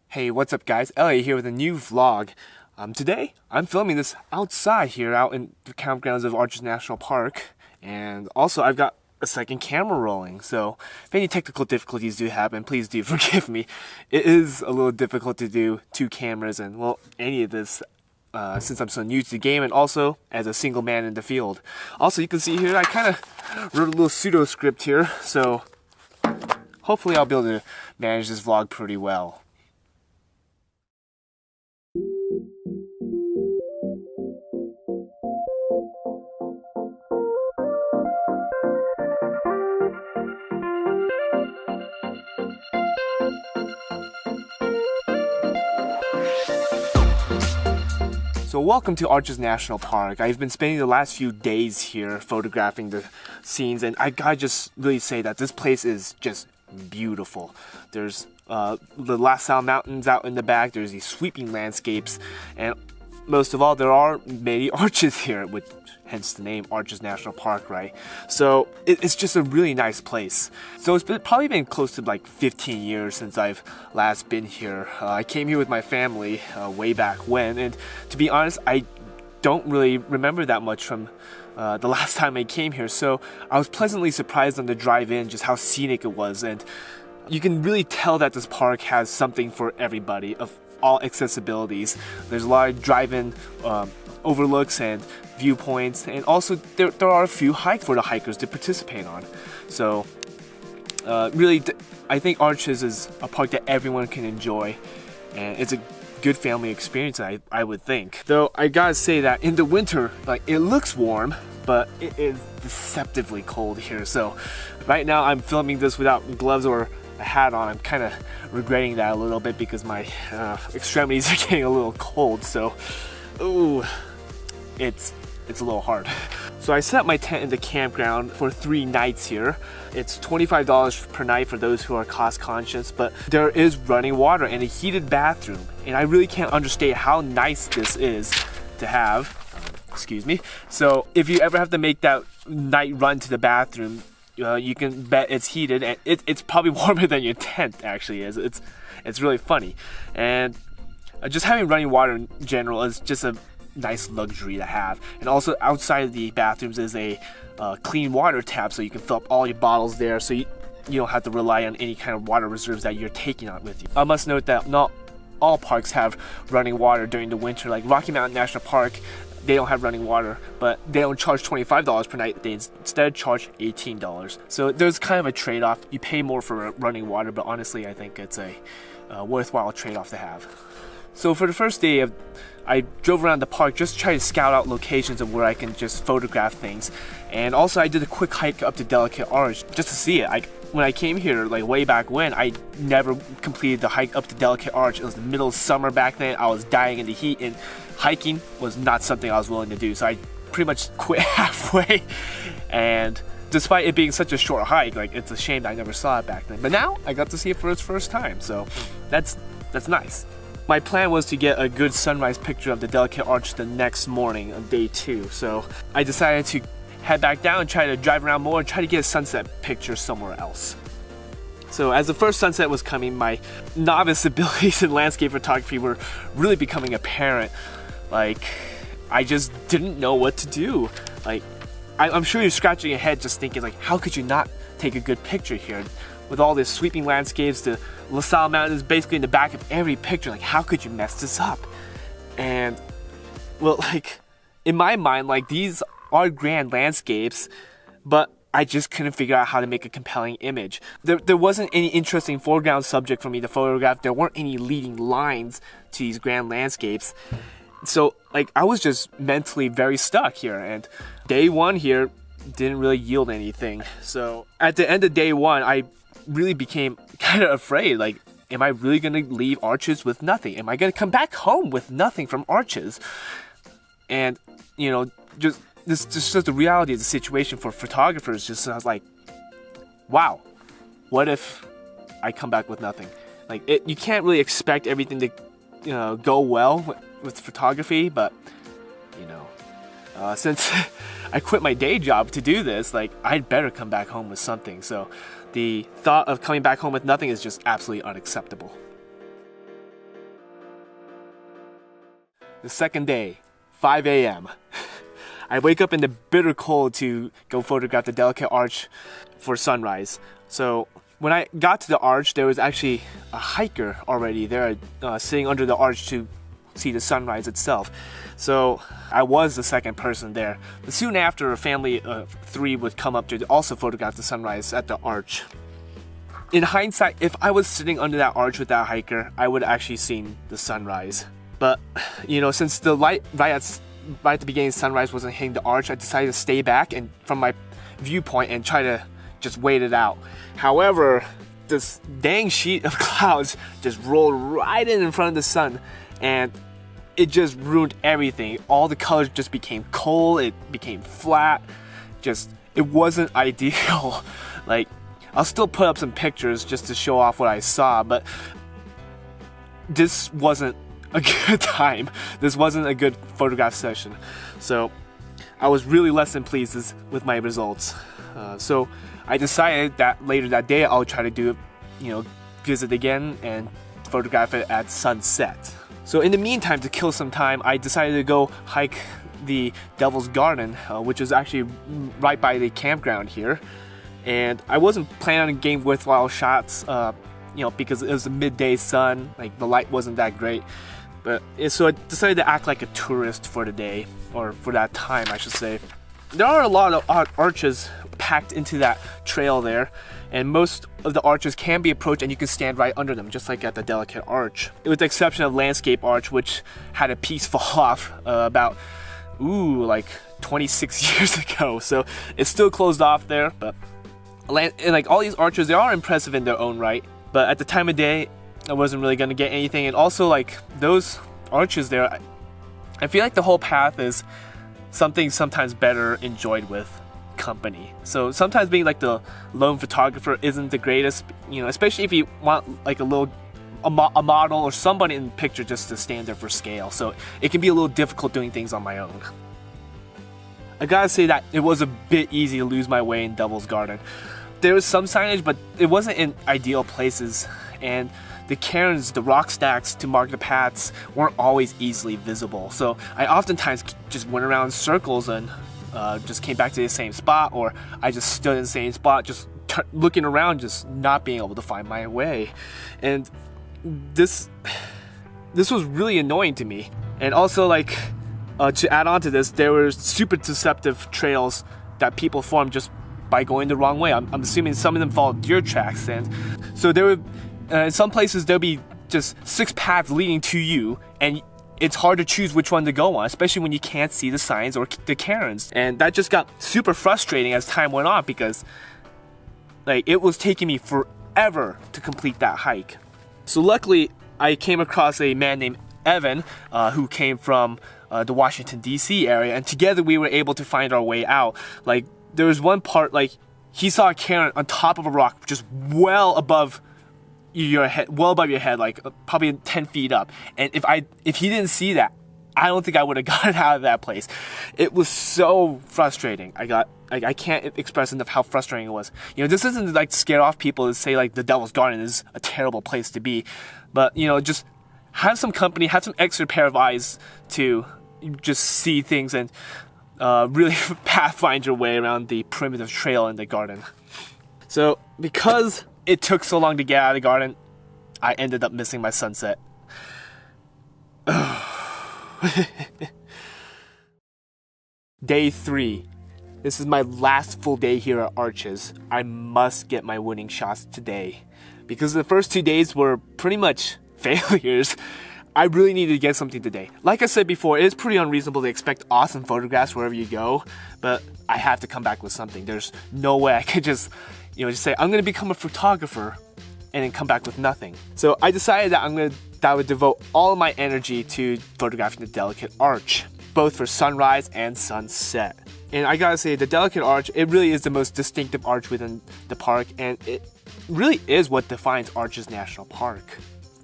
Hey, what's up guys? Elliot here with a new vlog. Today, I'm filming this outside here out in the campgrounds of Arches National Park. And also, I've got a second camera rolling. So, if any technical difficulties do happen, please do forgive me. It is a little difficult to do two cameras and, well, any of this since I'm so new to the game and also as a single man in the field. Also, you can see here, I kind of wrote a little pseudo script here. So, hopefully I'll be able to manage this vlog pretty well. So welcome to Arches National Park. I've been spending the last few days here photographing the scenes, and I gotta just really say that this place is just beautiful. There's the La Salle Mountains out in the back, there's these sweeping landscapes, and most of all, there are many arches here, with hence the name Arches National Park, right? So it's just a really nice place. So it's probably been close to like 15 years since I've last been here. I came here with my family way back when, and to be honest, I don't really remember that much from the last time I came here. So I was pleasantly surprised on the drive in just how scenic it was, and you can really tell that this park has something for everybody of all accessibilities. There's a lot of drive-in overlooks and viewpoints, and also there are a few hikes for the hikers to participate on. So really, I think Arches is a park that everyone can enjoy, and it's a good family experience, I would think. Though I gotta say that in the winter, like, it looks warm, but it is deceptively cold here. So right now I'm filming this without gloves or a hat on. I'm kind of regretting that a little bit because my extremities are getting a little cold. So, ooh, it's a little hard. So I set up my tent in the campground for 3 nights here. It's $25 per night for those who are cost conscious, but there is running water and a heated bathroom. And I really can't understate how nice this is to have. Excuse me. So if you ever have to make that night run to the bathroom, you can bet it's heated, and it's probably warmer than your tent actually is. It's really funny. And just having running water in general is just a nice luxury to have. And also outside of the bathrooms is a clean water tap, so you can fill up all your bottles there, so you don't have to rely on any kind of water reserves that you're taking out with you. I must note that not all parks have running water during the winter. Like Rocky Mountain National Park, they don't have running water, but they don't charge $25 per night. They instead charge $18. So there's kind of a trade-off. You pay more for running water, but honestly, I think it's a worthwhile trade-off to have. So for the first day, I drove around the park just to try to scout out locations of where I can just photograph things. And also I did a quick hike up to Delicate Arch just to see it. When I came here, like way back when, I never completed the hike up to Delicate Arch. It was the middle of summer back then. I was dying in the heat, and hiking was not something I was willing to do. So I pretty much quit halfway. And despite it being such a short hike, like, it's a shame that I never saw it back then. But now I got to see it for its first time, so that's nice. My plan was to get a good sunrise picture of the Delicate Arch the next morning on day 2. So I decided to head back down and try to drive around more and try to get a sunset picture somewhere else. So as the first sunset was coming, my novice abilities in landscape photography were really becoming apparent. Like, I just didn't know what to do. Like, I'm sure you're scratching your head just thinking, like, how could you not take a good picture here? With all these sweeping landscapes, the La Salle Mountains basically in the back of every picture, like, how could you mess this up? And, well, like, in my mind, like, these are grand landscapes, but I just couldn't figure out how to make a compelling image. There wasn't any interesting foreground subject for me to photograph. There weren't any leading lines to these grand landscapes. So, like, I was just mentally very stuck here, and day 1 here didn't really yield anything. So at the end of day 1, I really became kind of afraid. Like, am I really going to leave Arches with nothing? Am I going to come back home with nothing from Arches? And, you know, just the reality of the situation for photographers. Just, I was like, wow, what if I come back with nothing? Like, you can't really expect everything to, go well with photography, but, Since I quit my day job to do this, like, I'd better come back home with something. So the thought of coming back home with nothing is just absolutely unacceptable. The second day, 5 a.m. I wake up in the bitter cold to go photograph the delicate arch for sunrise. So when I got to the arch, there was actually a hiker already there sitting under the arch to see the sunrise itself. So I was the second person there. But soon after, a family of 3 would come up to also photograph the sunrise at the arch. In hindsight, if I was sitting under that arch with that hiker, I would have actually seen the sunrise. But, since the light right at the beginning, sunrise wasn't hitting the arch, I decided to stay back and from my viewpoint and try to just wait it out. However, this dang sheet of clouds just rolled right in front of the sun, and it just ruined everything. All the colors just became cold, it became flat, it wasn't ideal. Like, I'll still put up some pictures just to show off what I saw, but this wasn't a good time. This wasn't a good photograph session. So I was really less than pleased with my results. So I decided that later that day I'll try to visit again and photograph it at sunset. So in the meantime, to kill some time, I decided to go hike the Devil's Garden, which is actually right by the campground here. And I wasn't planning on getting worthwhile shots, because it was a midday sun, like the light wasn't that great. So I decided to act like a tourist for the day, or for that time, I should say. There are a lot of arches packed into that trail there, and most of the arches can be approached and you can stand right under them, just like at the Delicate Arch. With the exception of Landscape Arch, which had a piece fall off about 26 years ago, so it's still closed off there. But like all these arches, they are impressive in their own right, but at the time of day, I wasn't really gonna get anything. And also, like, those arches there, I feel like the whole path is something sometimes better enjoyed with company. So sometimes being like the lone photographer isn't the greatest, especially if you want like a model or somebody in the picture just to stand there for scale. So it can be a little difficult doing things on my own. I gotta say that it was a bit easy to lose my way in Devil's Garden. There was some signage, but it wasn't in ideal places, and the cairns, the rock stacks to mark the paths, weren't always easily visible. So I oftentimes just went around in circles and just came back to the same spot, or I just stood in the same spot, just looking around, just not being able to find my way. And this was really annoying to me. And also, like, to add on to this, there were super deceptive trails that people formed just by going the wrong way. I'm assuming some of them followed deer tracks, and so there were in some places there'll be just 6 paths leading to you, and it's hard to choose which one to go on, especially when you can't see the signs or the cairns. And that just got super frustrating as time went on, because like it was taking me forever to complete that hike. So luckily I came across a man named Evan who came from the Washington DC area, and together we were able to find our way out. Like, there was one part, like, he saw a cairn on top of a rock just well above your head, like probably 10 feet up. And if he didn't see that, I don't think I would have gotten out of that place. It was so frustrating. I can't express enough how frustrating it was. This isn't like to scare off people to say like the Devil's Garden is a terrible place to be, but just have some company, have some extra pair of eyes to just see things and really pathfind your way around the primitive trail in the garden. So because it took so long to get out of the garden, I ended up missing my sunset. Day 3. This is my last full day here at Arches. I must get my winning shots today. Because the first 2 days were pretty much failures, I really needed to get something today. Like I said before, it is pretty unreasonable to expect awesome photographs wherever you go, but I have to come back with something. There's no way I could just say, I'm gonna become a photographer and then come back with nothing. So I decided that I would devote all of my energy to photographing the Delicate Arch, both for sunrise and sunset. And I gotta say, the Delicate Arch, it really is the most distinctive arch within the park, and it really is what defines Arches National Park.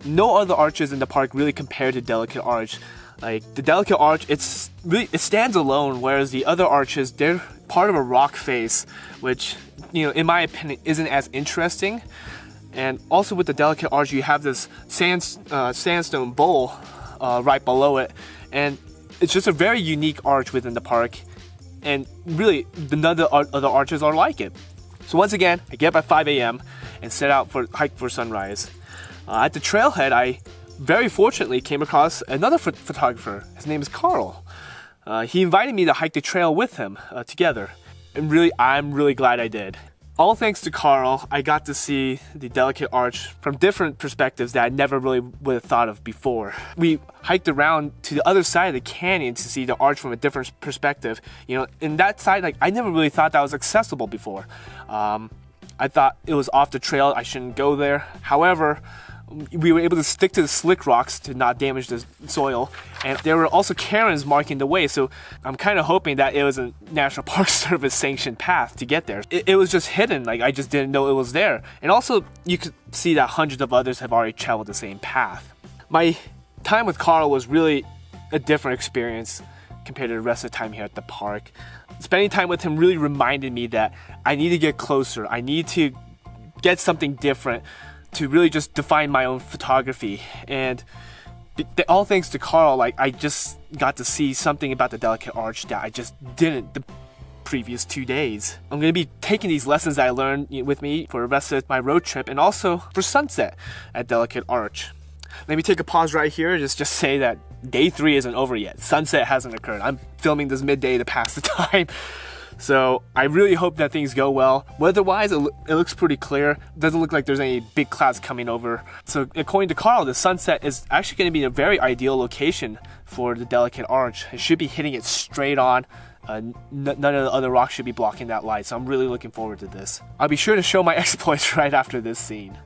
No other arches in the park really compare to Delicate Arch. Like the Delicate Arch, it stands alone, whereas the other arches, they're part of a rock face, which, in my opinion, isn't as interesting. And also with the Delicate Arch, you have this sandstone bowl right below it, and it's just a very unique arch within the park. And really, none of the other arches are like it. So once again, I get up at 5 a.m. and set out for hike for sunrise. At the trailhead, I very fortunately came across another photographer. His name is Carl. He invited me to hike the trail with him together. And really, I'm really glad I did. All thanks to Carl, I got to see the Delicate Arch from different perspectives that I never really would have thought of before. We hiked around to the other side of the canyon to see the arch from a different perspective. In that side, I never really thought that was accessible before. I thought it was off the trail, I shouldn't go there. However, we were able to stick to the slick rocks to not damage the soil, and there were also cairns marking the way, so I'm kind of hoping that it was a National Park Service sanctioned path to get there. It was just hidden, I just didn't know it was there. And also, you could see that hundreds of others have already traveled the same path. My time with Carl was really a different experience compared to the rest of the time here at the park. Spending time with him really reminded me that I need to get closer. I need to get something different to really just define my own photography. And all thanks to Carl, I just got to see something about the Delicate Arch that I just didn't the previous 2 days. I'm going to be taking these lessons that I learned with me for the rest of my road trip, and also for sunset at Delicate Arch. Let me take a pause right here and just say that day 3 isn't over yet. Sunset hasn't occurred. I'm filming this midday to pass the time. So I really hope that things go well. Weather-wise, it looks pretty clear. It doesn't look like there's any big clouds coming over. So according to Carl, the sunset is actually going to be a very ideal location for the Delicate Arch. It should be hitting it straight on. None of the other rocks should be blocking that light. So I'm really looking forward to this. I'll be sure to show my exploits right after this scene.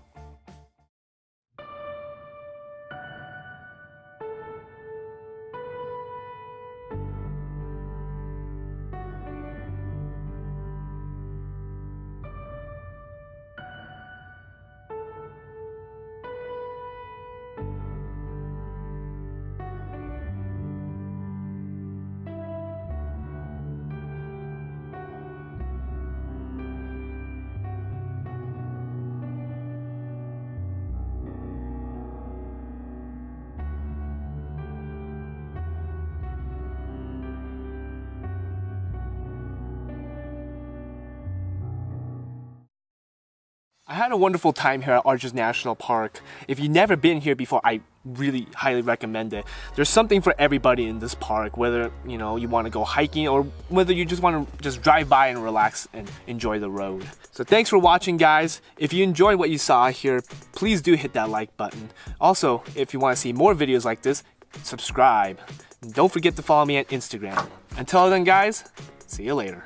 I had a wonderful time here at Arches National Park. If you've never been here before, I really highly recommend it. There's something for everybody in this park, whether you want to go hiking or whether you just want to just drive by and relax and enjoy the road. So thanks for watching, guys. If you enjoyed what you saw here, please do hit that like button. Also, if you want to see more videos like this, subscribe. And don't forget to follow me on Instagram. Until then, guys, see you later.